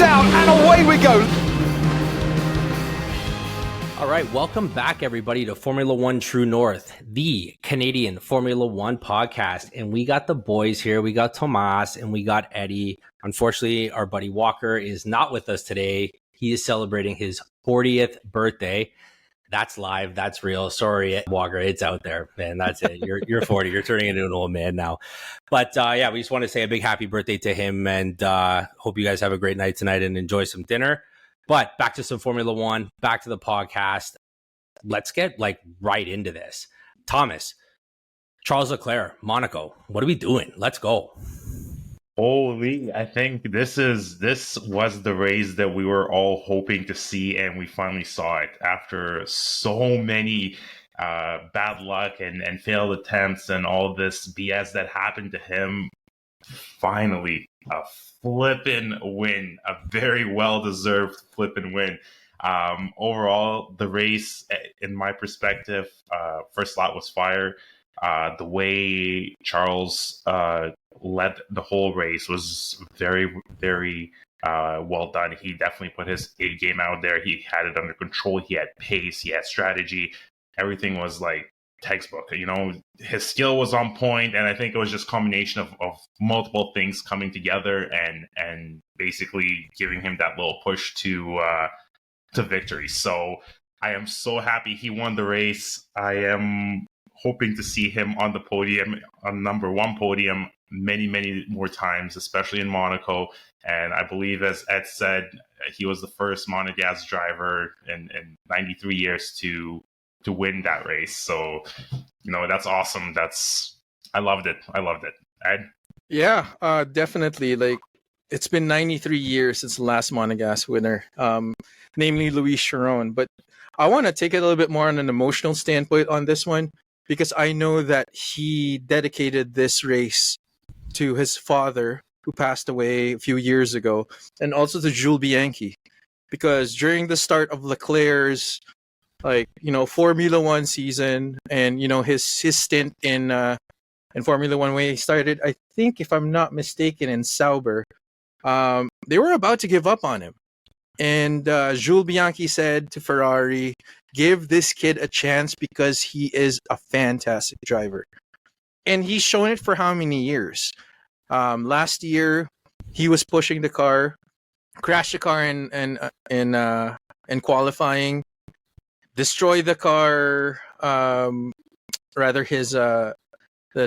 out, and away we go. All right, welcome back, everybody, to Formula One True North, the Canadian Formula One podcast. And we got the boys here. We got Tomas and we got Eddie. Unfortunately, our buddy Walker is not with us today. He is celebrating his 40th birthday. That's live. That's real. Sorry, Walker. It's out there, man. That's it. You're 40. You're turning into an old man now. But yeah, we just want to say a big happy birthday to him, and hope you guys have a great night tonight and enjoy some dinner. But back to some Formula One, back to the podcast. Let's get right into this. Thomas, Charles Leclerc, Monaco. What are we doing? Let's go. Holy, I think this was the race that we were all hoping to see, and we finally saw it after so many bad luck and failed attempts and all this BS that happened to him. Finally, a flippin' win, a very well-deserved flippin' win. Overall, the race, in my perspective, first lap was fire. The way Charles led the whole race was very, very well done. He definitely put his A game out there. He had it under control. He had pace. He had strategy. Everything was like textbook. You know, his skill was on point, and I think it was just a combination of multiple things coming together and basically giving him that little push to victory. So I am so happy he won the race. I am hoping to see him on the podium, on number one podium, many, many more times, especially in Monaco. And I believe, as Ed said, he was the first Monegas driver in 93 years to win that race. So, you know, that's awesome. I loved it. Ed? Yeah, definitely. Like, it's been 93 years since the last Monegas winner, namely Luis Chiron. But I want to take it a little bit more on an emotional standpoint on this one, because I know that he dedicated this race to his father, who passed away a few years ago, and also to Jules Bianchi, because during the start of Leclerc's Formula One season, and his stint in Formula One, when he started, I think, if I'm not mistaken, in Sauber, they were about to give up on him, and Jules Bianchi said to Ferrari, "Give this kid a chance because he is a fantastic driver," and he's shown it for how many years? Last year, he was pushing the car, crashed the car in qualifying, destroyed the car, the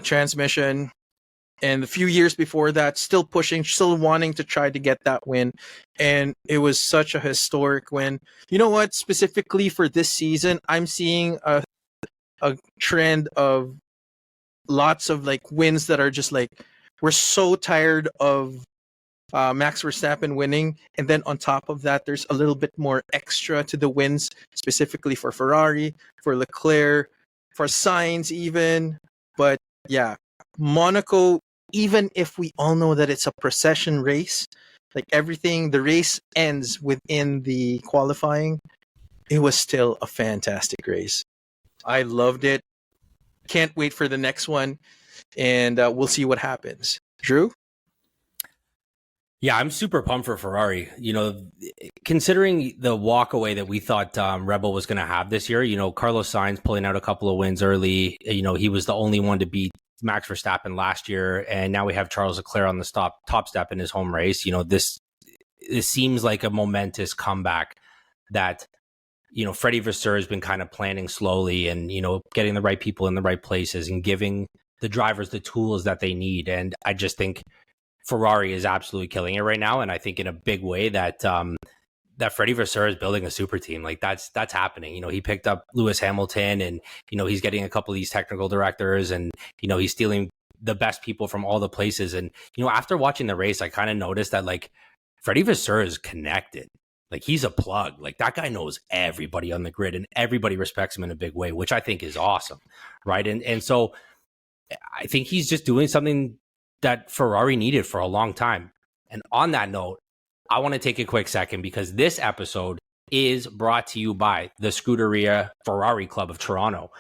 transmission, and a few years before that, still pushing, still wanting to try to get that win. And it was such a historic win. You know what? Specifically for this season, I'm seeing a trend of lots of wins that are just we're so tired of Max Verstappen winning, and then on top of that, there's a little bit more extra to the wins, specifically for Ferrari, for Leclerc, for Sainz even. But yeah, Monaco, even if we all know that it's a procession race, the race ends within the qualifying, it was still a fantastic race. I loved it. Can't wait for the next one, and we'll see what happens. Drew? Yeah, I'm super pumped for Ferrari. Considering the walkaway that we thought Rebel was going to have this year, Carlos Sainz pulling out a couple of wins early. He was the only one to beat Max Verstappen last year, and now we have Charles Leclerc on the top step in his home race. This seems like a momentous comeback that Freddie Vasseur has been kind of planning slowly, and getting the right people in the right places and giving the drivers the tools that they need. And I just think Ferrari is absolutely killing it right now, and I think in a big way that Freddie Vasseur is building a super team. That's happening. He picked up Lewis Hamilton, and he's getting a couple of these technical directors, and he's stealing the best people from all the places. And after watching the race, I kind of noticed that Freddie Vasseur is connected. He's a plug. That guy knows everybody on the grid, and everybody respects him in a big way, which I think is awesome, right? And so I think he's just doing something that Ferrari needed for a long time. And on that note, I want to take a quick second, because this episode is brought to you by the Scuderia Ferrari Club of Toronto.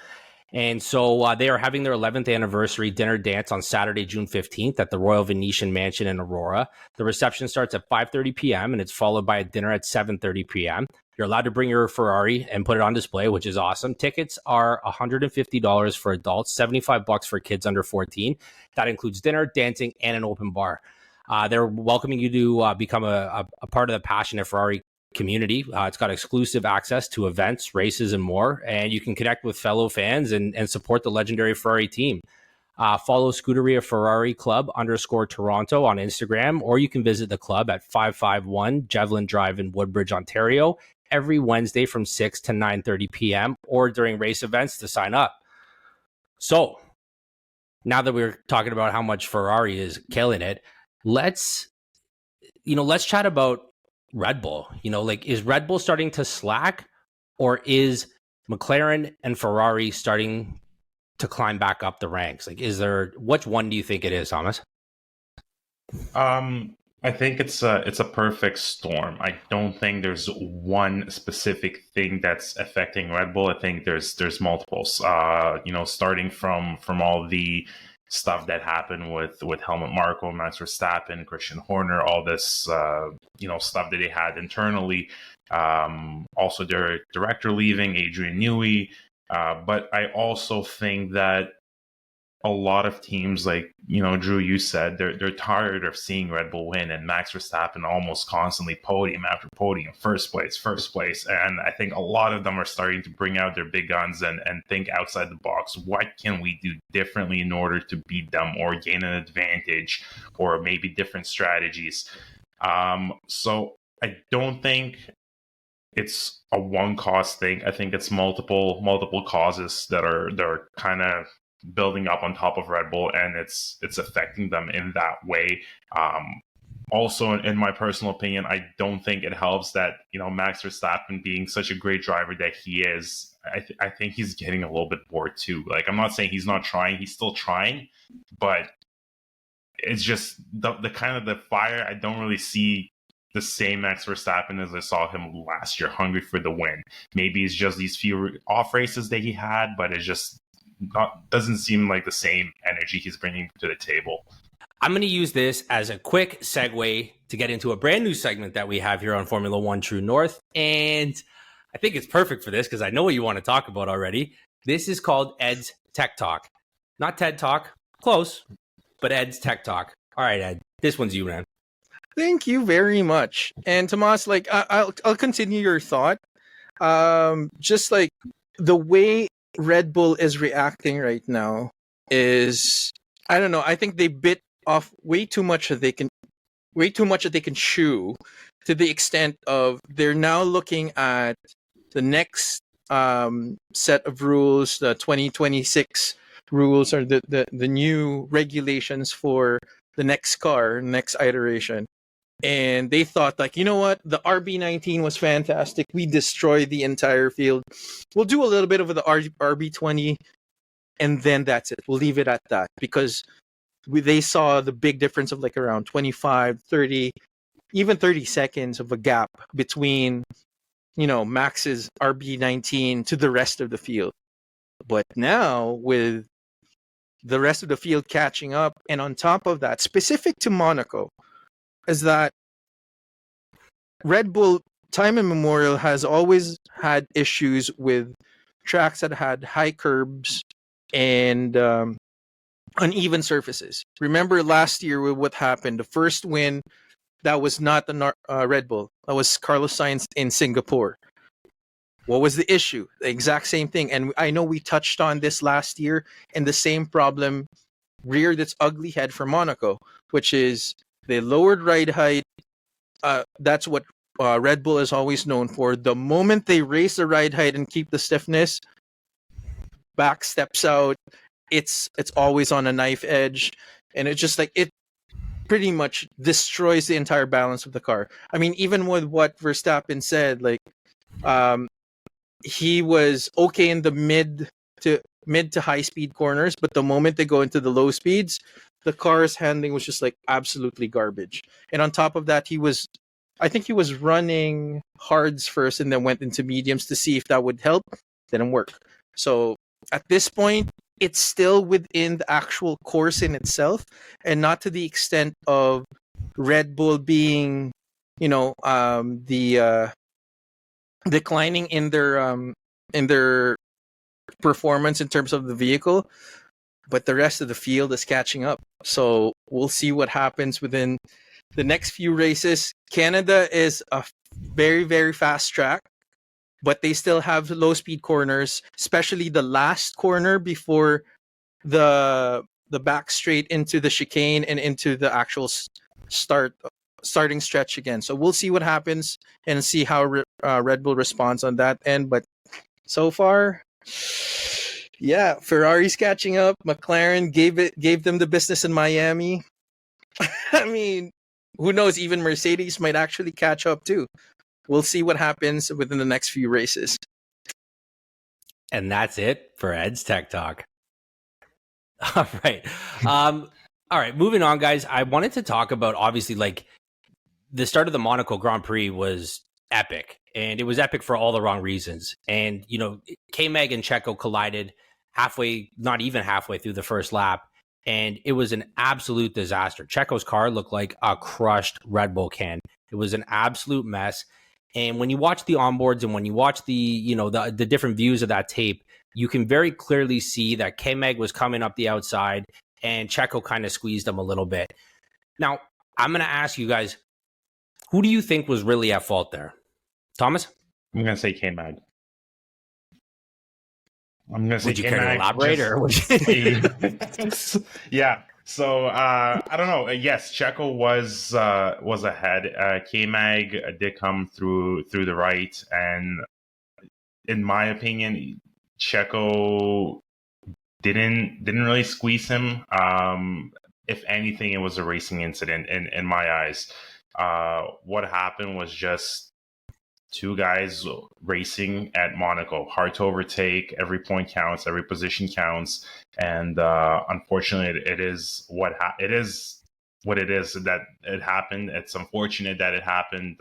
And so they are having their 11th anniversary dinner dance on Saturday, June 15th at the Royal Venetian Mansion in Aurora. The reception starts at 5:30 p.m. and it's followed by a dinner at 7:30 p.m. You're allowed to bring your Ferrari and put it on display, which is awesome. Tickets are $150 for adults, $75 for kids under 14. That includes dinner, dancing, and an open bar. They're welcoming you to become a part of the passionate Ferrari community. It's got exclusive access to events, races, and more. And you can connect with fellow fans and support the legendary Ferrari team. Follow Scuderia Ferrari Club _Toronto on Instagram, or you can visit the club at 551 Javelin Drive in Woodbridge, Ontario, every Wednesday from 6 to 9:30 p.m. or during race events to sign up. So now that we're talking about how much Ferrari is killing it, let's chat about Red Bull. Is Red Bull starting to slack, or is McLaren and Ferrari starting to climb back up the ranks? Which one do you think it is, Thomas? I think it's a perfect storm. I don't think there's one specific thing that's affecting Red Bull. I think there's multiples. Starting from all the stuff that happened with Helmut Marko, Max Verstappen, Christian Horner, all this stuff that they had internally. Also their director leaving, Adrian Newey. But I also think that a lot of teams, like, Drew, you said, they're tired of seeing Red Bull win and Max Verstappen almost constantly podium after podium, first place. And I think a lot of them are starting to bring out their big guns and think outside the box. What can we do differently in order to beat them or gain an advantage, or maybe different strategies? So I don't think it's a one cause thing. I think it's multiple causes that are kind of building up on top of Red Bull, and it's affecting them in that way. Also, in my personal opinion, I don't think it helps that Max Verstappen, being such a great driver that he is, I think he's getting a little bit bored too. Like, I'm not saying he's not trying; he's still trying, but it's just the kind of the fire. I don't really see the same Max Verstappen as I saw him last year, hungry for the win. Maybe it's just these few off races that he had, but it's just doesn't seem like the same energy he's bringing to the table. I'm going to use this as a quick segue to get into a brand new segment that we have here on Formula One True North. And I think it's perfect for this because I know what you want to talk about already. This is called Ed's Tech Talk. Not TED Talk, close, but Ed's Tech Talk. All right, Ed, this one's you, man. Thank you very much. And Tomas, I'll continue your thought. Just like the way Red Bull is reacting right now is, I don't know, I think they bit off way too much that they can chew, to the extent of they're now looking at the next set of rules, the 2026 rules, or the new regulations for the next car, next iteration. And they thought, like, you know what? The RB19 was fantastic. We destroyed the entire field. We'll do a little bit of the RB20, and then that's it. We'll leave it at that, because they saw the big difference of like around 25, 30, even 30 seconds of a gap between, Max's RB19 to the rest of the field. But now, with the rest of the field catching up, and on top of that, specific to Monaco, is that Red Bull, time immemorial, has always had issues with tracks that had high curbs and uneven surfaces. Remember last year with what happened? The first win, that was not the Red Bull. That was Carlos Sainz in Singapore. What was the issue? The exact same thing. And I know we touched on this last year, and the same problem reared its ugly head for Monaco, which is they lowered ride height. That's what Red Bull is always known for. The moment they raise the ride height and keep the stiffness, back steps out. It's always on a knife edge, and it's just like it pretty much destroys the entire balance of the car. I mean, even with what Verstappen said, like he was okay in the mid to high speed corners, but the moment they go into the low speeds, the car's handling was just like absolutely garbage. And on top of that, I think he was running hards first and then went into mediums to see if that would help. Didn't work. So at this point, it's still within the actual course in itself, and not to the extent of Red Bull being, the declining in their performance in terms of the vehicle, but the rest of the field is catching up. So we'll see what happens within the next few races. Canada is a very, very fast track, but they still have low speed corners, especially the last corner before the back straight into the chicane and into the actual starting stretch again. So we'll see what happens and see how Red Bull responds on that end. But so far, yeah, Ferrari's catching up. McLaren gave them the business in Miami. I mean, who knows? Even Mercedes might actually catch up too. We'll see what happens within the next few races. And that's it for Ed's Tech Talk. All right. All right. Moving on, guys. I wanted to talk about, obviously, like, the start of the Monaco Grand Prix was epic. And it was epic for all the wrong reasons. And, KMag and Checo collided not even halfway through the first lap. And it was an absolute disaster. Checo's car looked like a crushed Red Bull can. It was an absolute mess. And when you watch the onboards and when you watch the different views of that tape, you can very clearly see that KMag was coming up the outside and Checo kind of squeezed him a little bit. Now, I'm going to ask you guys, who do you think was really at fault there? Thomas? I'm going to say KMag. I'm going to say would you care to elaborate? Yeah. So I don't know. Yes, Checo was ahead. KMag did come through the right, and in my opinion, Checo didn't really squeeze him. If anything, it was a racing incident in my eyes. What happened was just two guys racing at Monaco, hard to overtake. Every point counts, every position counts, and unfortunately, it is what it is that it happened. It's unfortunate that it happened.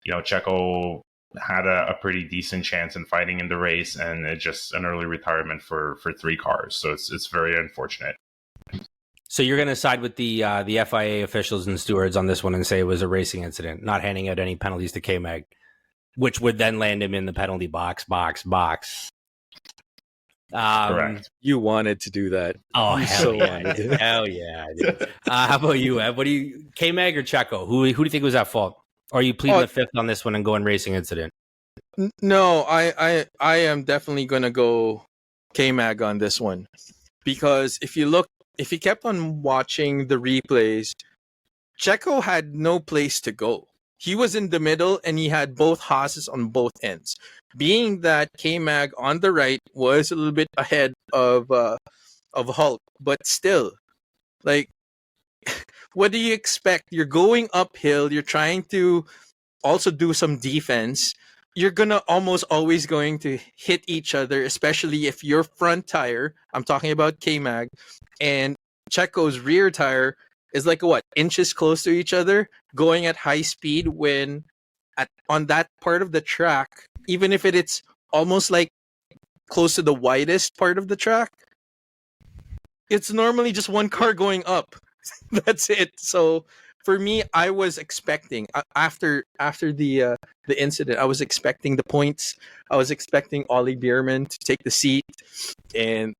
Checo had a pretty decent chance in fighting in the race, and it's just an early retirement for three cars. So it's very unfortunate. So you're going to side with the FIA officials and stewards on this one and say it was a racing incident, not handing out any penalties to KMag, which would then land him in the penalty box. Correct. You wanted to do that. Oh, hell yeah. Wanted to. Hell yeah. I did. How about you, Ed? KMag or Checo? Who do you think was at fault? Or are you pleading the fifth on this one and going racing incident? No, I am definitely going to go KMag on this one. Because if you kept on watching the replays, Checo had no place to go. He was in the middle and he had both Haas's on both ends. Being that KMag on the right was a little bit ahead of Hulk, but still, like, what do you expect? You're going uphill, you're trying to also do some defense. You're gonna almost always going to hit each other, especially if your front tire, I'm talking about KMag, and Checo's rear tire is like inches close to each other, going at high speed on that part of the track, even if it's almost like close to the widest part of the track, it's normally just one car going up. That's it. So for me, I was expecting after the incident, I was expecting the points. I was expecting Ollie Bierman to take the seat, and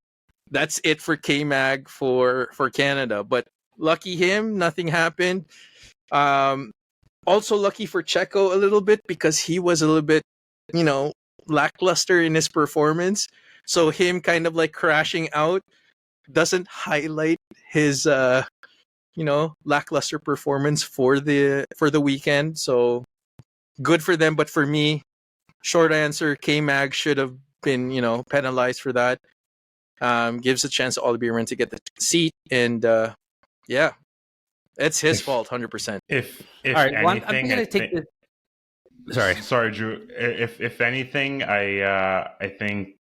that's it for KMag for Canada. But lucky him, nothing happened. Also lucky for Checo a little bit because he was a little bit, lackluster in his performance. So him kind of like crashing out doesn't highlight his lackluster performance for the weekend. So good for them, but for me, short answer, KMag should have been penalized for that. Gives a chance to Ollie Bierman to get the seat, and yeah, it's his fault 100%. If all right, anything, well, I'm going to take the. Sorry, Drew. If anything, I think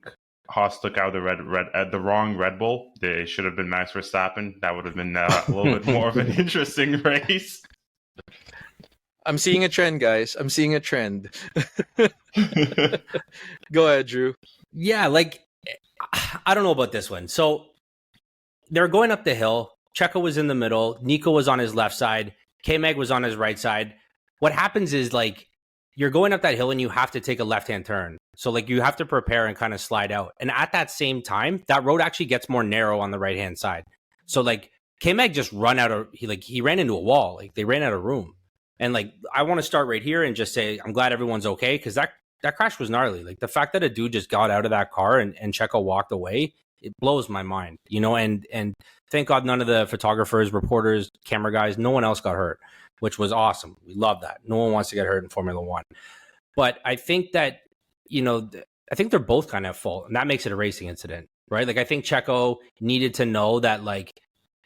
Haas took out the wrong Red Bull. They should have been Max Verstappen. That would have been a little bit more of an interesting race. I'm seeing a trend, guys. I'm seeing a trend. Go ahead, Drew. Yeah, like I don't know about this one. So they're going up the hill. Checo was in the middle. Nico was on his left side. KMag was on his right side. What happens is like you're going up that hill and you have to take a left-hand turn. So like you have to prepare and kind of slide out. And at that same time, that road actually gets more narrow on the right-hand side. So like KMag just he ran into a wall. Like they ran out of room. And like I want to start right here and just say I'm glad everyone's okay, because that crash was gnarly. Like the fact that a dude just got out of that car and Checo walked away, it blows my mind, you know, and thank God none of the photographers, reporters, camera guys, no one else got hurt, which was awesome. We love that. No one wants to get hurt in Formula One. But I think that, you know, I think they're both kind of at fault, and that makes it a racing incident, right? Like I think Checo needed to know that like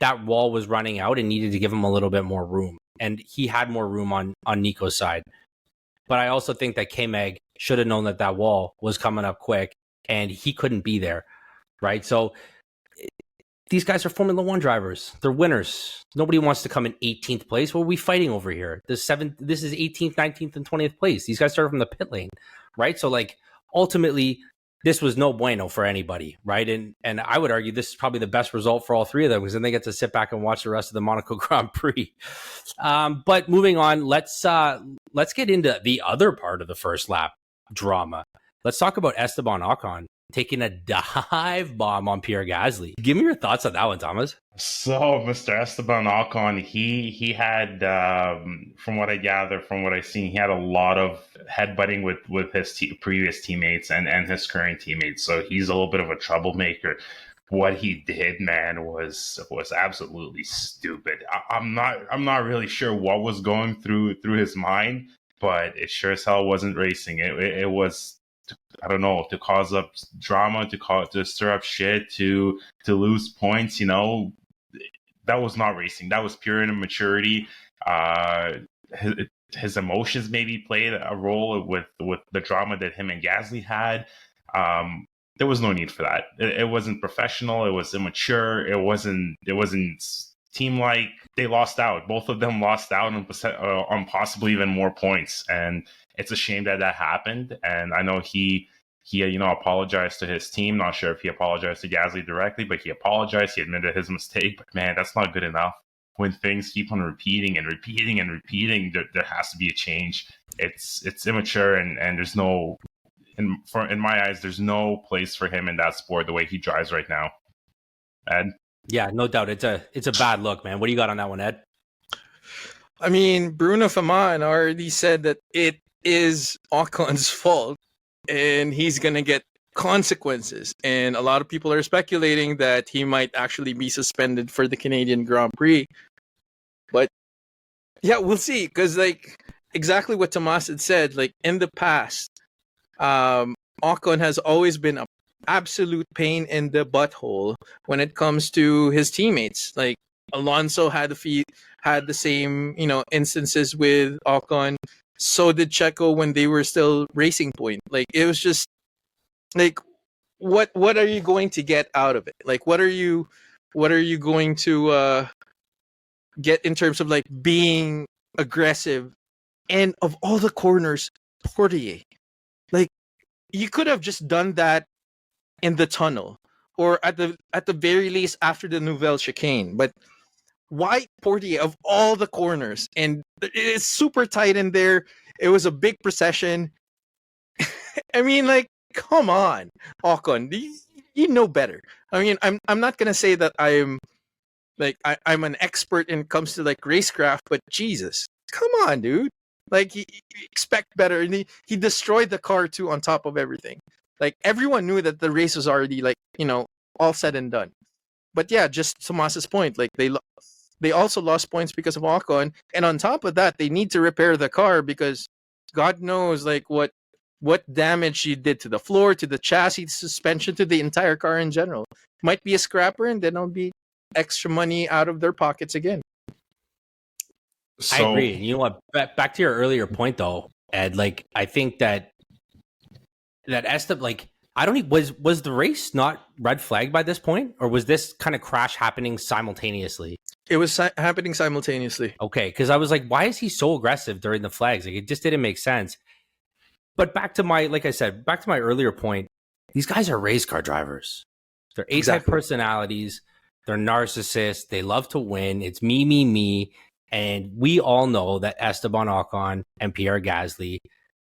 that wall was running out and needed to give him a little bit more room. And he had more room on Nico's side. But I also think that KMag should have known that that wall was coming up quick and he couldn't be there, right? So these guys are Formula One drivers. They're winners. Nobody wants to come in 18th place. What are we fighting over here? This is 18th, 19th, and 20th place. These guys started from the pit lane, right? So like ultimately, this was no bueno for anybody, right? And I would argue this is probably the best result for all three of them, because then they get to sit back and watch the rest of the Monaco Grand Prix. But moving on, let's get into the other part of the first lap drama. Let's talk about Esteban Ocon taking a dive bomb on Pierre Gasly. Give me your thoughts on that one, Thomas. So, Mr. Esteban Ocon, he had, from what I gather, from what I've seen, he had a lot of headbutting with his previous teammates and his current teammates. So he's a little bit of a troublemaker. What he did, man, was absolutely stupid. I'm not really sure what was going through his mind, but it sure as hell wasn't racing. It was, I don't know, to cause up drama, to stir up shit, to lose points. You know, that was not racing. That was pure immaturity. His emotions maybe played a role with the drama that him and Gasly had. There was no need for that. It wasn't professional. It was immature. It wasn't team-like. They lost out. Both of them lost out on possibly even more points. And it's a shame that happened. And I know he apologized to his team. Not sure if he apologized to Gasly directly, but he apologized. He admitted his mistake. But man, that's not good enough. When things keep on repeating, there has to be a change. It's immature, and there's no, in my eyes, there's no place for him in that sport the way he drives right now. Ed? Yeah, no doubt. It's a bad look, man. What do you got on that one, Ed? I mean, Bruno Faman already said that it is Ocon's fault and he's going to get consequences. And a lot of people are speculating that he might actually be suspended for the Canadian Grand Prix. But yeah, we'll see. Because like exactly what Tomas had said, like in the past, Ocon has always been an absolute pain in the butthole when it comes to his teammates. Like Alonso had the same, instances with Ocon. So did Checo when they were still Racing Point. Like it was just like, what are you going to get out of it? Like what are you going to get in terms of like being aggressive? And of all the corners, Portier, like you could have just done that in the tunnel or at the very least after the Nouvelle Chicane. But why Portier of all the corners? And it's super tight in there. It was a big procession. I mean, like, come on, Ocon, you know better. I mean, I'm not gonna say that I'm I'm an expert when it comes to like racecraft, but Jesus, come on, dude. Like, you expect better, and he destroyed the car too on top of everything. Like everyone knew that the race was already all said and done. But yeah, just Tomas's point, like they also lost points because of Ocon, and on top of that, they need to repair the car because God knows like what damage she did to the floor, to the chassis, suspension, to the entire car in general. Might be a scrapper, and then it'll be extra money out of their pockets again. I agree. You know what? Back to your earlier point, though, Ed. Like, I think that Esteban, like, I don't even, was the race not red flagged by this point, or was this kind of crash happening simultaneously? It was happening simultaneously. Okay, because I was like, why is he so aggressive during the flags? Like, it just didn't make sense. But back to my earlier point, These guys are race car drivers. They're A-type Exactly. personalities. They're narcissists. They love to win. It's me, me, me. And we all know that Esteban Ocon and Pierre Gasly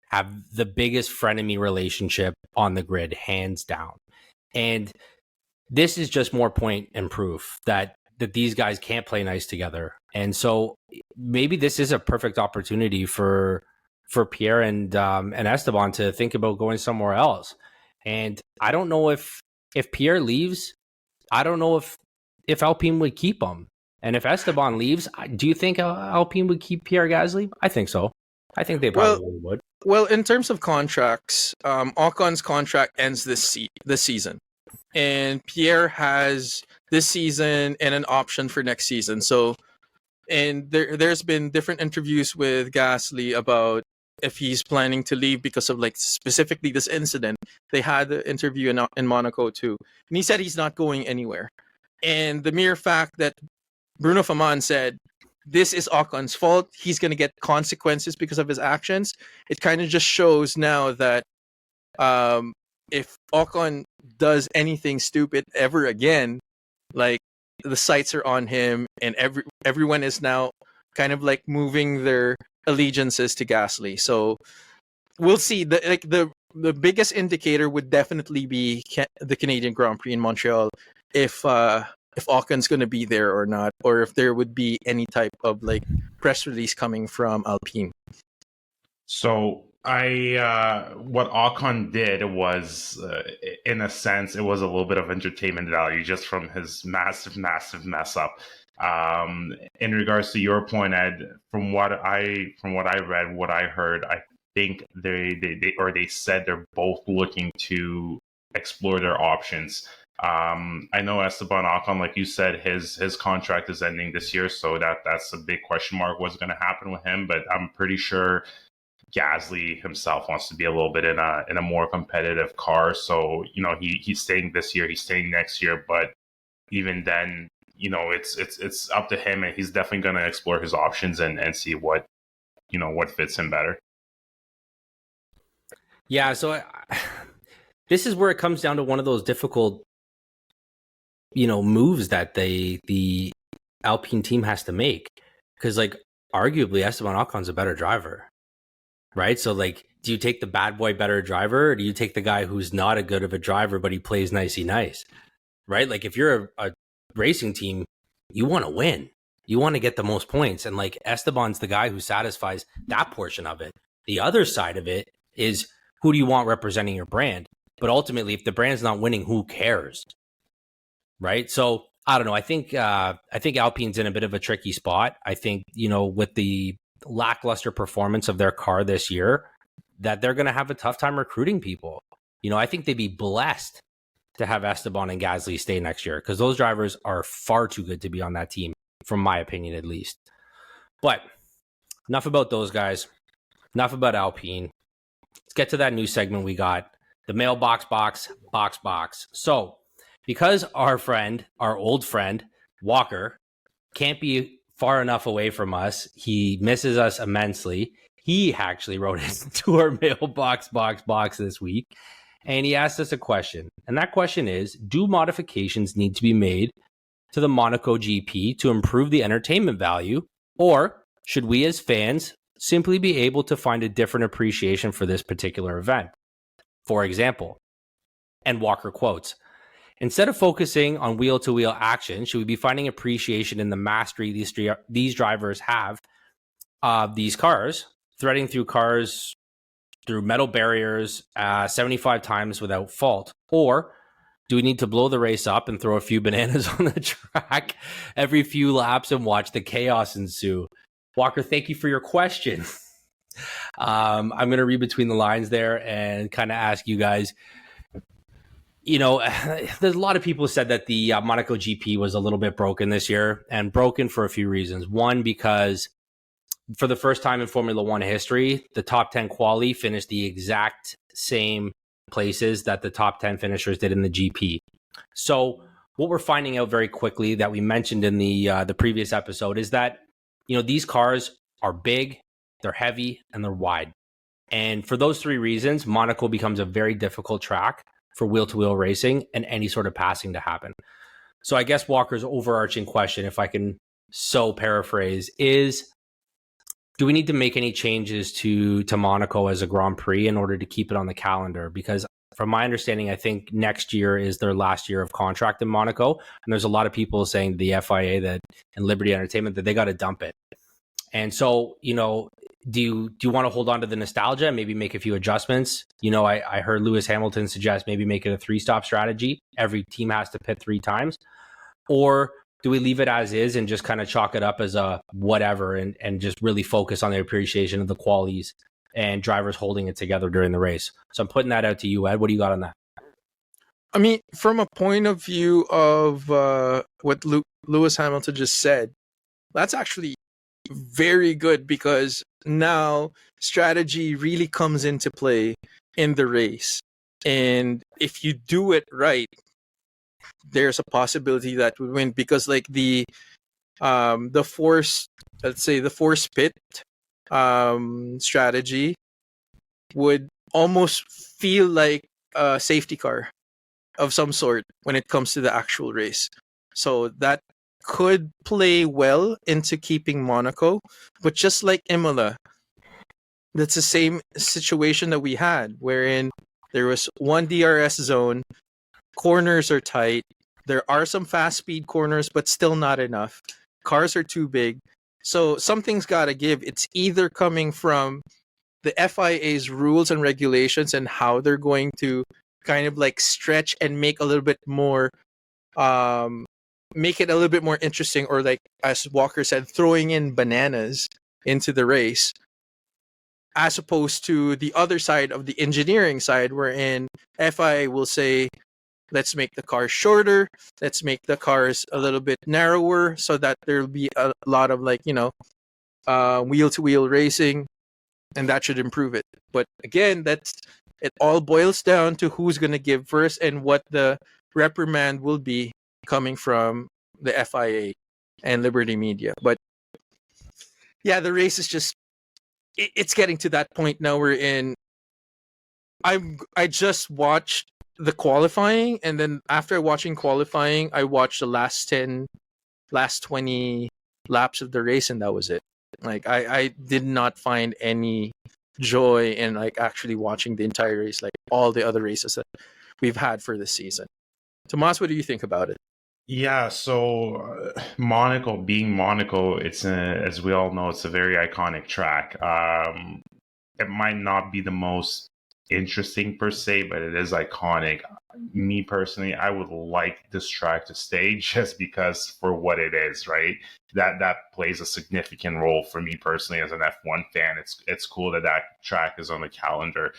have the biggest frenemy relationship on the grid, hands down. And this is just more point and proof that these guys can't play nice together. And so maybe this is a perfect opportunity for Pierre and Esteban to think about going somewhere else. And I don't know if Pierre leaves, I don't know if Alpine would keep him. And if Esteban leaves, do you think Alpine would keep Pierre Gasly? I think so. I think they probably would. Well, in terms of contracts, Ocon's contract ends this season. And Pierre has this season and an option for next season. So, and there's been different interviews with Gasly about if he's planning to leave because of like specifically this incident. They had the interview in Monaco too. And he said he's not going anywhere. And the mere fact that Bruno Faman said, this is Ocon's fault, he's going to get consequences because of his actions, it kind of just shows now that if Ocon does anything stupid ever again, like the sights are on him, and everyone is now kind of like moving their allegiances to Gasly. So we'll see. The biggest indicator would definitely be the Canadian Grand Prix in Montreal, if Ocon's going to be there or not, or if there would be any type of like press release coming from Alpine. So what Ocon did was, in a sense, it was a little bit of entertainment value just from his massive mess up. In regards to your point, Ed, from what I read, what I heard, I think they said they're both looking to explore their options. I know Esteban Ocon, like you said, his contract is ending this year, so that's a big question mark what's going to happen with him. But I'm pretty sure Gasly himself wants to be a little bit in a more competitive car. So he's staying this year, he's staying next year, but even then, it's up to him, and he's definitely going to explore his options and see what fits him better. Yeah, so this is where it comes down to one of those difficult moves that the Alpine team has to make, because like arguably Esteban Ocon's a better driver, right? So like, do you take the bad boy better driver, or do you take the guy who's not a good of a driver but he plays nicey nice, right? Like if you're a racing team, you want to win, you want to get the most points, and like Esteban's the guy who satisfies that portion of it. The other side of it is, who do you want representing your brand? But ultimately, if the brand's not winning, who cares? Right? So I don't know. I think Alpine's in a bit of a tricky spot. I think, with the lackluster performance of their car this year, that they're going to have a tough time recruiting people. I think they'd be blessed to have Esteban and Gasly stay next year, because those drivers are far too good to be on that team, from my opinion at least. But enough about those guys. Enough about Alpine. Let's get to that new segment we got, the mailbox box. So, because our old friend, Walker, can't be far enough away from us, he misses us immensely. He actually wrote into our mailbox box this week, and he asked us a question. And that question is, do modifications need to be made to the Monaco GP to improve the entertainment value, or should we as fans simply be able to find a different appreciation for this particular event? For example, and Walker quotes, instead of focusing on wheel-to-wheel action, should we be finding appreciation in the mastery these drivers have of these cars, threading through cars through metal barriers 75 times without fault? Or do we need to blow the race up and throw a few bananas on the track every few laps and watch the chaos ensue? Walker, thank you for your question. I'm going to read between the lines there and kind of ask you guys, there's a lot of people who said that the Monaco GP was a little bit broken this year, and broken for a few reasons. One, because for the first time in Formula One history, the top 10 quali finished the exact same places that the top 10 finishers did in the GP. So what we're finding out very quickly, that we mentioned in the previous episode, is that these cars are big, they're heavy, and they're wide. And for those three reasons, Monaco becomes a very difficult track for wheel-to-wheel racing and any sort of passing to happen. So I guess Walker's overarching question, if I can so paraphrase, is do we need to make any changes to Monaco as a Grand Prix in order to keep it on the calendar? Because from my understanding, I think next year is their last year of contract in Monaco. And there's a lot of people saying the FIA that and Liberty Entertainment that they got to dump it. And so, do you want to hold on to the nostalgia and maybe make a few adjustments? I heard Lewis Hamilton suggest maybe make it a 3-stop strategy. Every team has to pit 3 times. Or do we leave it as is and just kind of chalk it up as a whatever and just really focus on the appreciation of the qualities and drivers holding it together during the race? So I'm putting that out to you, Ed. What do you got on that? I mean, from a point of view of what Lewis Hamilton just said, that's actually very good, because now strategy really comes into play in the race. And if you do it right, there's a possibility that would win, because like the force pit strategy would almost feel like a safety car of some sort when it comes to the actual race. So that could play well into keeping Monaco. But just like Imola, that's the same situation that we had, wherein there was one DRS zone, corners are tight, there are some fast speed corners, but still not enough. Cars are too big. So something's got to give. It's either coming from the FIA's rules and regulations and how they're going to kind of like stretch and make a little bit more, make it a little bit more interesting, or like, as Walker said, throwing in bananas into the race, as opposed to the other side of the engineering side, wherein FIA will say, let's make the cars shorter, let's make the cars a little bit narrower so that there'll be a lot of wheel-to-wheel racing, and that should improve it. But again, it all boils down to who's going to give first and what the reprimand will be coming from the FIA and Liberty Media. But yeah, the race is just, it's getting to that point now I just watched the qualifying, and then after watching qualifying, I watched the last 20 laps of the race, and that was it. Like I did not find any joy in like actually watching the entire race, like all the other races that we've had for this season. Tomas, what do you think about it? Yeah, so Monaco, being Monaco, as we all know, it's a very iconic track. It might not be the most interesting per se, but it is iconic. Me personally, I would like this track to stay just because for what it is, right? That plays a significant role for me personally as an F1 fan. It's cool that track is on the calendar.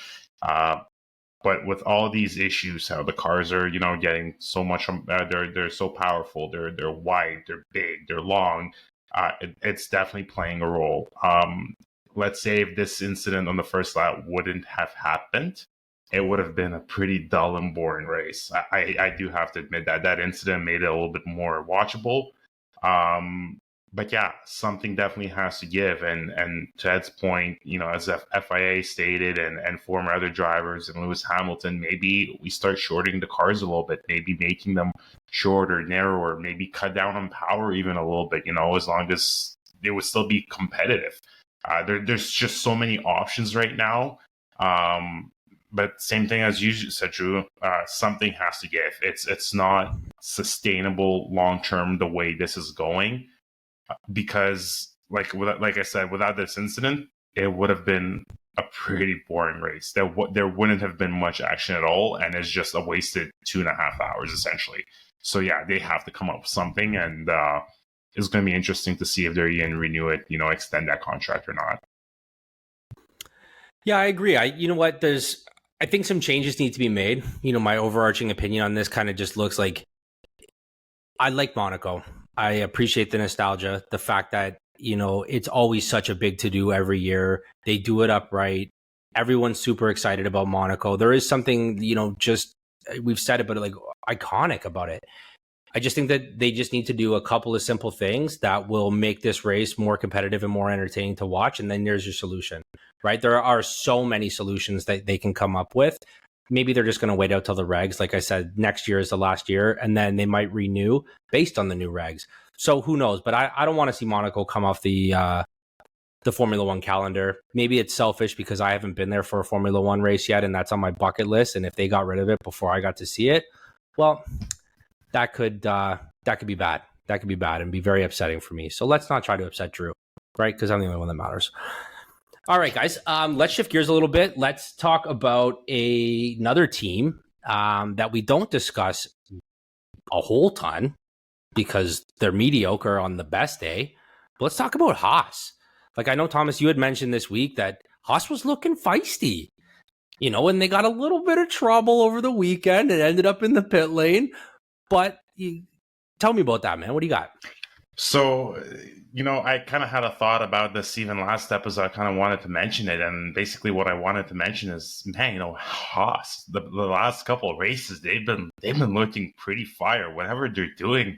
But with all these issues, how the cars are, getting so much, they're so powerful, they're wide, they're big, they're long. It's definitely playing a role. Let's say if this incident on the first lap wouldn't have happened, it would have been a pretty dull and boring race. I do have to admit that incident made it a little bit more watchable. But yeah, something definitely has to give. And to Ed's point, as FIA stated and former other drivers and Lewis Hamilton, maybe we start shorting the cars a little bit, maybe making them shorter, narrower, maybe cut down on power even a little bit, as long as they would still be competitive. There's just so many options right now. But same thing as you said, Drew, something has to give. It's not sustainable long term the way this is going, because like I said, without this incident, it would have been a pretty boring race. There wouldn't have been much action at all, and it's just a wasted 2.5 hours essentially. So yeah, they have to come up with something, and it's going to be interesting to see if they're going to renew it, extend that contract or not. Yeah, I agree. I think some changes need to be made. My overarching opinion on this kind of just looks like I like Monaco. I appreciate the nostalgia, the fact that, it's always such a big to-do every year. They do it upright. Everyone's super excited about Monaco. There is something, just, we've said it, but like iconic about it. I just think that they just need to do a couple of simple things that will make this race more competitive and more entertaining to watch. And then there's your solution, right? There are so many solutions that they can come up with. maybe they're just going to wait out till the regs. Like I said, next year is the last year, and then they might renew based on the new regs. So who knows? But I don't want to see Monaco come off the Formula One calendar. Maybe it's selfish because I haven't been there for a Formula One race yet, and that's on my bucket list. And if they got rid of it before I got to see it, well, that could be bad. That could be bad and be very upsetting for me. So let's not try to upset Drew, right? Because I'm the only one that matters. All right, guys, let's shift gears a little bit. Let's talk about another team that we don't discuss a whole ton because they're mediocre on the best day. But let's talk about Haas. Like, I know, Thomas, you had mentioned this week that Haas was looking feisty, and they got a little bit of trouble over the weekend and ended up in the pit lane. But tell me about that, man. What do you got? So, I kind of had a thought about this even last episode. I kind of wanted to mention it. And basically what I wanted to mention is, man, Haas, the last couple of races, they've been looking pretty fire. Whatever they're doing,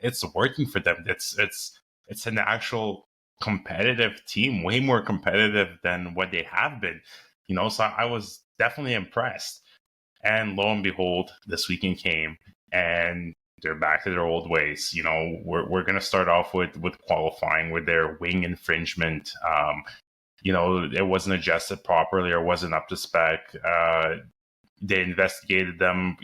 it's working for them. It's an actual competitive team, way more competitive than what they have been. So I was definitely impressed. And lo and behold, this weekend came and they're back to their old ways. We're going to start off with qualifying with their wing infringement. It wasn't adjusted properly or wasn't up to spec. They investigated them.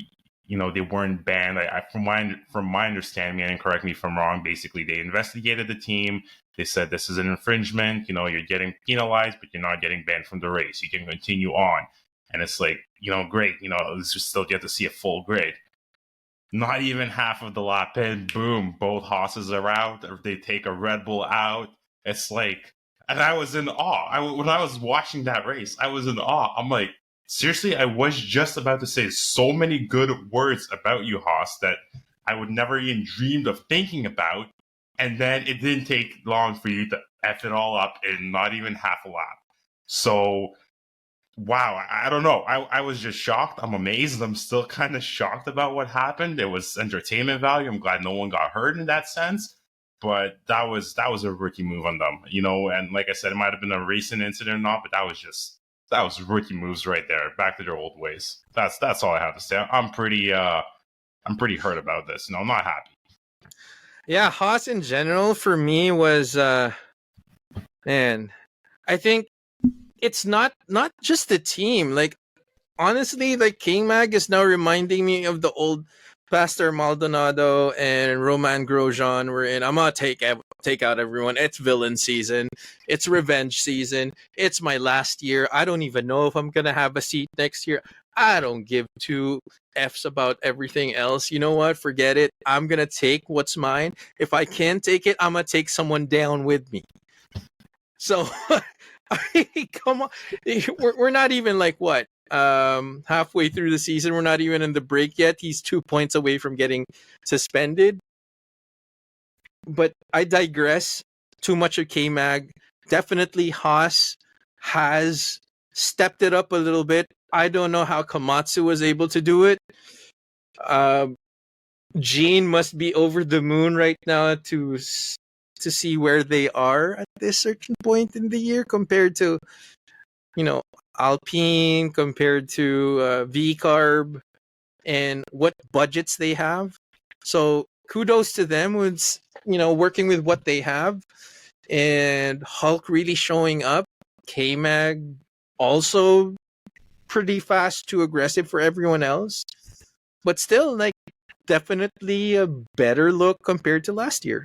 They weren't banned. From my understanding, and correct me if I'm wrong, basically they investigated the team. They said this is an infringement. You're getting penalized, but you're not getting banned from the race. You can continue on. And it's like, great. Let's just still get to see a full grid. Not even half of the lap in, boom, both Haas's are out. Or they take a Red Bull out. It's like, and I was in awe. When I was watching that race, I was in awe. I'm like, seriously, I was just about to say so many good words about you, Haas, that I would never even dreamed of thinking about. And then it didn't take long for you to F it all up in not even half a lap. So, wow, I don't know. I was just shocked. I'm amazed. I'm still kind of shocked about what happened. It was entertainment value. I'm glad no one got hurt in that sense. But that was a rookie move on them, And like I said, it might have been a recent incident or not, but that was rookie moves right there. Back to their old ways. That's all I have to say. I'm pretty hurt about this. I'm not happy. Yeah, Haas in general for me was, man, I think it's not just the team. Like, honestly, like KMag is now reminding me of the old Pastor Maldonado and Roman Grosjean were in. I'm gonna take out everyone. It's villain season. It's revenge season. It's my last year. I don't even know if I'm gonna have a seat next year. I don't give two F's about everything else. You know what? Forget it. I'm gonna take what's mine. If I can't take it, I'm gonna take someone down with me. So, come on. We're not even like what? Halfway through the season. We're not even in the break yet. He's 2 points away from getting suspended. But I digress. Too much of KMag. Definitely Haas has stepped it up a little bit. I don't know how Komatsu was able to do it. Gene must be over the moon right now to see where they are at this certain point in the year compared to, Alpine, compared to V-Carb, and what budgets they have. So kudos to them with, working with what they have. And Hulk really showing up. KMag also pretty fast to aggressive for everyone else. But still, like, definitely a better look compared to last year.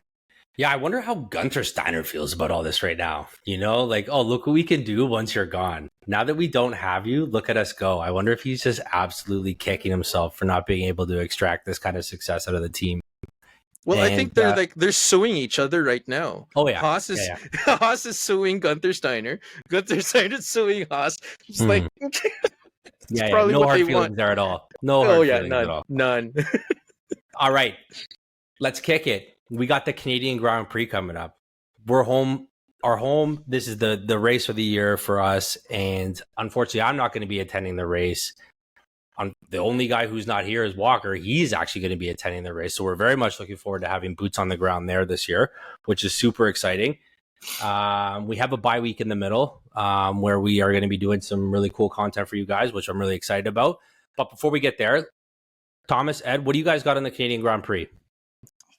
Yeah, I wonder how Gunther Steiner feels about all this right now. Like, oh, look what we can do once you're gone. Now that we don't have you, look at us go. I wonder if he's just absolutely kicking himself for not being able to extract this kind of success out of the team. Well, I think they're suing each other right now. Oh yeah, Haas is Haas is suing Gunther Steiner. Gunther Steiner is suing Haas. It's like, yeah, probably no hard feelings there at all. No hard feelings at all. None. All right, let's kick it. We got the Canadian Grand Prix coming up. We're home. Our home. This is the race of the year for us, and unfortunately, I'm not going to be attending the race. The only guy who's not here is Walker. He's actually going to be attending the race. So we're very much looking forward to having boots on the ground there this year, which is super exciting. We have a bye week in the middle where we are going to be doing some really cool content for you guys, which I'm really excited about. But before we get there, Thomas, Ed, what do you guys got in the Canadian Grand Prix?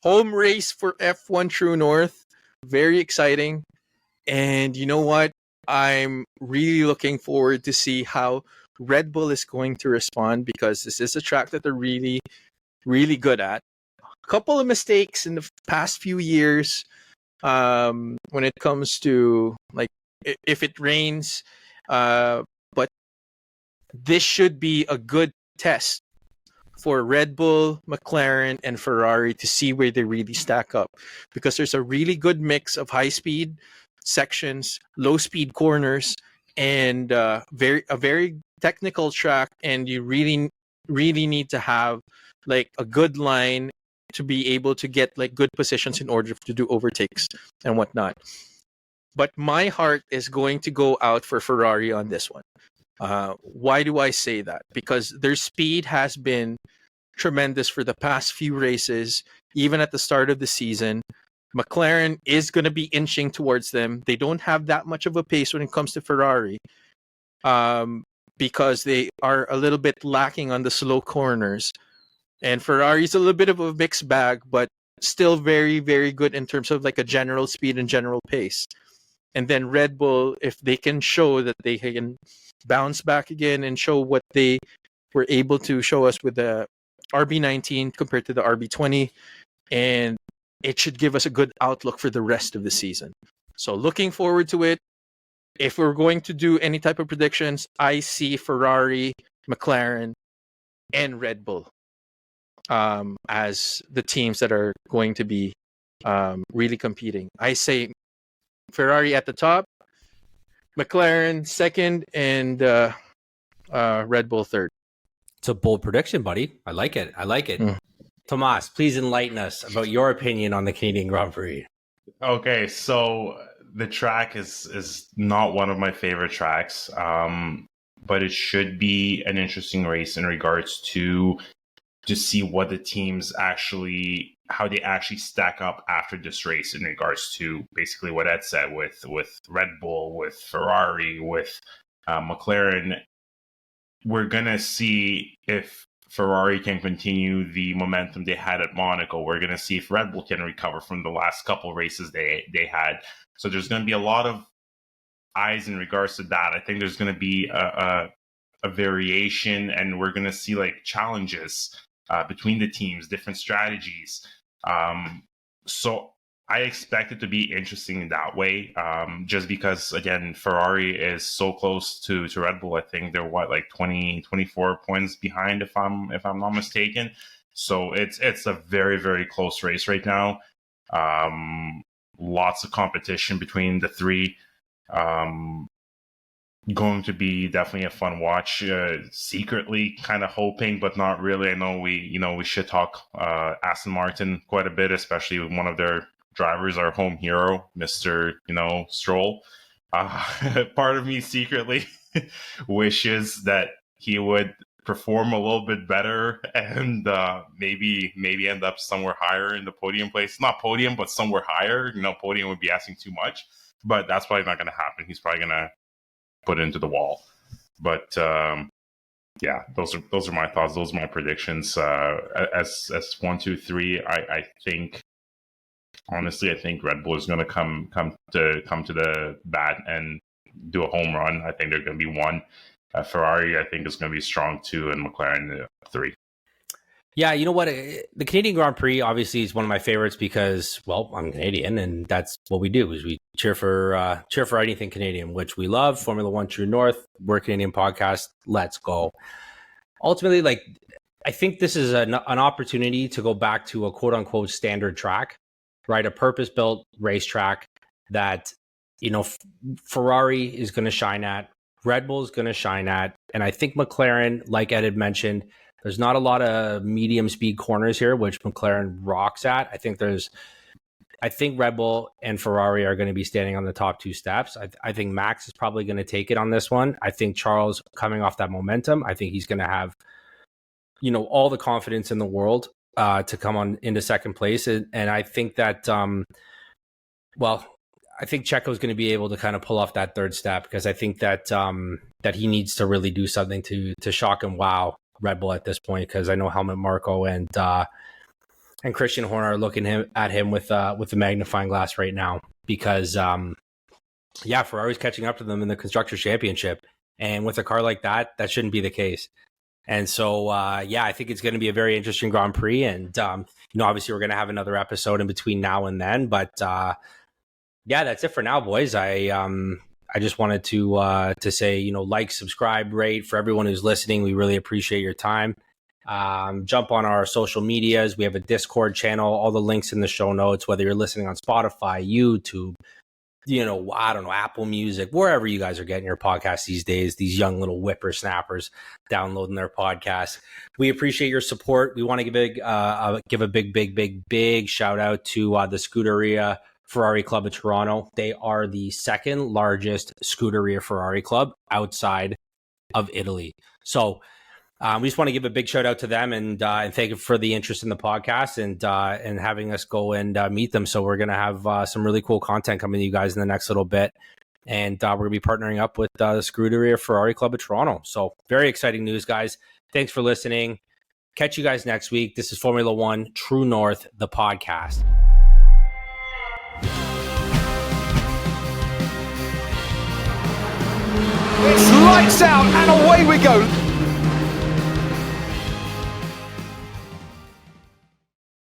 Home race for F1 True North. Very exciting. And you know what? I'm really looking forward to see how Red Bull is going to respond, because this is a track that they're really, really good at. A couple of mistakes in the past few years when it comes to, like, if it rains. But this should be a good test for Red Bull, McLaren, and Ferrari to see where they really stack up, because there's a really good mix of high-speed sections, low-speed corners, and a very technical track. And you really need to have like a good line to be able to get like good positions in order to do overtakes and whatnot. But my heart is going to go out for Ferrari on this one. Why do I say that? Because their speed has been tremendous for the past few races, even at the start of the season. McLaren is going to be inching towards them. They don't have that much of a pace when it comes to Ferrari, because they are a little bit lacking on the slow corners. And Ferrari's a little bit of a mixed bag, but still very, very good in terms of like a general speed and general pace. And then Red Bull, if they can show that they can bounce back again and show what they were able to show us with the RB19 compared to the RB20, and it should give us a good outlook for the rest of the season. So looking forward to it. If we're going to do any type of predictions, I see Ferrari, McLaren, and Red Bull as the teams that are going to be really competing. I say Ferrari at the top, McLaren second, and Red Bull third. It's a bold prediction, buddy. I like it. Tomas, please enlighten us about your opinion on the Canadian Grand Prix. Okay, so the track is not one of my favorite tracks, but it should be an interesting race in regards to see what the teams actually, how they actually stack up after this race in regards to basically what Ed said with Red Bull, with Ferrari, with McLaren. We're going to see if Ferrari can continue the momentum they had at Monaco. We're going to see if Red Bull can recover from the last couple races they had. So there's going to be a lot of eyes in regards to that. I think there's going to be a variation, and we're going to see like challenges between the teams, different strategies. So I expect it to be interesting in that way, just because, again, Ferrari is so close to Red Bull. I think they're 24 points behind, if I'm not mistaken. So it's a very, very close race right now. Lots of competition between the three. Going to be definitely a fun watch. Secretly kind of hoping, but not really. I know we should talk Aston Martin quite a bit, especially with one of their drivers, our home hero, Mr. Stroll. Part of me secretly wishes that he would perform a little bit better and maybe end up somewhere higher in the podium place. Not podium, but somewhere higher. Podium would be asking too much, but that's probably not going to happen. He's probably going to put it into the wall. But yeah, those are my thoughts. Those are my predictions. As 1, 2, 3, I think. Honestly, I think Red Bull is going to come to the bat and do a home run. I think they're going to be 1. Ferrari, I think, is going to be strong 2, and McLaren 3. Yeah, you know what? The Canadian Grand Prix obviously is one of my favorites because, well, I'm Canadian, and that's what we do is we cheer for anything Canadian, which we love. Formula One True North, we're a Canadian podcast. Let's go. Ultimately, like, I think this is an opportunity to go back to a quote unquote standard track. Right, a purpose-built racetrack that, Ferrari is going to shine at, Red Bull is going to shine at, and I think McLaren, like Ed had mentioned, there's not a lot of medium-speed corners here, which McLaren rocks at. I think Red Bull and Ferrari are going to be standing on the top 2 steps. I think Max is probably going to take it on this one. I think Charles, coming off that momentum, I think he's going to have, all the confidence in the world to come on into second place. And I think that, I think Checo's going to be able to kind of pull off that third step, because I think that that he needs to really do something to shock and wow Red Bull at this point, because I know Helmut Marko and Christian Horner are looking at him with the magnifying glass right now, because Ferrari's catching up to them in the Constructors' Championship, and with a car like that shouldn't be the case. And so, I think it's going to be a very interesting Grand Prix. And, obviously we're going to have another episode in between now and then. But, that's it for now, boys. I just wanted to say, like, subscribe, rate for everyone who's listening. We really appreciate your time. Jump on our social medias. We have a Discord channel, all the links in the show notes, whether you're listening on Spotify, YouTube, I don't know, Apple Music, wherever you guys are getting your podcasts these days, these young little whippersnappers downloading their podcasts. We appreciate your support. We want to give a big shout out to the Scuderia Ferrari Club of Toronto. They are the second largest Scuderia Ferrari club outside of Italy. So we just want to give a big shout out to them and thank you for the interest in the podcast and having us go and meet them. So we're going to have some really cool content coming to you guys in the next little bit. And we're going to be partnering up with the Scuderia Ferrari Club of Toronto. So very exciting news, guys. Thanks for listening. Catch you guys next week. This is Formula One True North, the podcast. It's lights out and away we go.